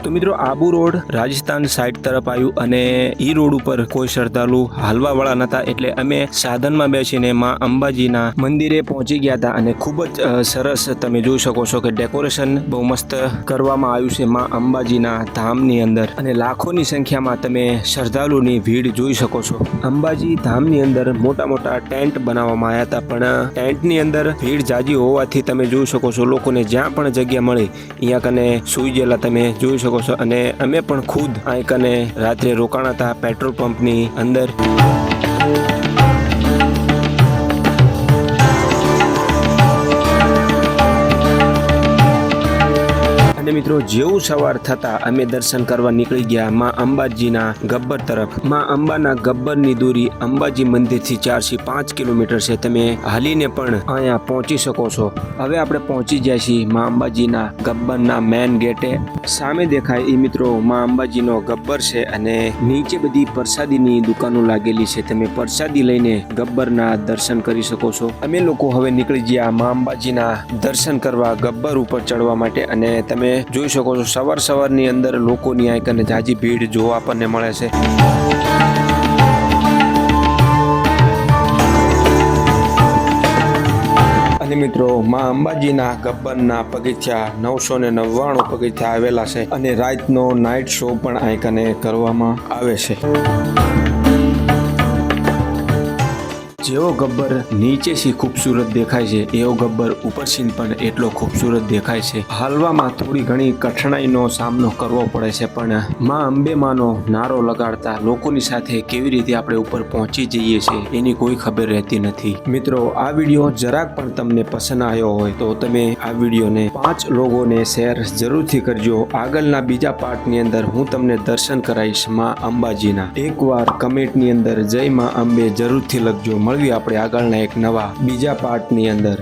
તો મિત્રો Abu road Rajasthan side તરફ આવ્યું અને ઈ રોડ ઉપર કોઈ શ્રદ્ધાળુ હાલવા વાળા નતા, એટલે અમે સાધનમાં બેસીને માં અંબાજીના મંદિરે પહોંચી ગયા હતા. અને ખૂબ જ સરસ તમે જોઈ શકો છો કે ડેકોરેશન બહુ મસ્ત કરવામાં આવ્યું છે માં અંબાજીના ધામની અંદર, અને લાખોની સંખ્યામાં તમે શ્રદ્ધાળુની ભીડ જોઈ શકો છો. અંબાજી ધામની અંદર મોટા મોટા ટેન્ટ બનાવવામાં આવ્યા હતા, પણ ટેન્ટની અંદર ભીડ જાજી હોવાથી તમે જોઈ શકો છો લોકોને જ્યાં પણ જગ્યા મળે અહીંયા કને સુઈ ગયેલા તમે જોઈ શકો છો. અને અમે પણ ખુદ અહીં કને રાત્રે રોકાણા હતા પેટ્રોલ પંપની અંદર. અને મિત્રો જેવું સવાર થતા અમે દર્શન કરવા નીકળી ગયા માં અંબાજીના ગબ્બર તરફ. માં અંબાના ગબ્બરની દૂરી અંબાજી મંદિરથી 4 થી 5 કિલોમીટર છે. તમે હાલીને પણ અહીંયા પહોંચી શકો છો. હવે આપણે પહોંચી ગયા છીએ માં અંબાજીના ગબ્બરના મેન ગેટે. સામે દેખાય એ મિત્રો માં અંબાજીનો ગબ્બર છે, અને નીચે બધી પ્રસાદીની દુકાનો લાગેલી છે. તમે પ્રસાદી લઈને ગબ્બરના દર્શન કરી શકો છો. અમે લોકો હવે નીકળી ગયા માં અંબાજીના દર્શન કરવા ગબ્બર ઉપર ચડવા માટે. અને તમે જોઈ શકો છો સવારની અંદર લોકોની આંકને જાજી ભીડ જોવા આપણને મળે છે. અને મિત્રો માં અંબાજીના ગબ્બરના પગથિયા 999 પગથિયા આવેલા છે, અને રાતનો નાઇટ શો પણ આંકને કરવામાં આવે છે. જેવો ગબ્બર નીચેથી ખૂબસૂરત દેખાય છે, એવો ગબ્બર ઉપરથી પણ એટલો ખૂબસૂરત દેખાય છે. હાલવામાં થોડી ઘણી કઠણાઈનો સામનો કરવો પડે છે, પણ માં અંબે માનો નારો લગાડતા લોકોની સાથે કેવી રીતે આપણે ઉપર પહોંચી જઈએ છીએ એની કોઈ ખબર રહેતી નથી. મિત્રો આ વિડીયો જરાક પણ તમને પસંદ આવ્યો હોય તો તમે આ વિડીયોને 5 લોકોને શેર જરૂરથી કરજો. આગળના બીજા પાર્ટની અંદર હું તમને દર્શન કરાવીશ માં અંબાજીના. એકવાર કમેન્ટની અંદર જય માં અંબે જરૂરથી લખજો. મળવી આપણે આગળના એક નવા બીજા પાર્ટની અંદર.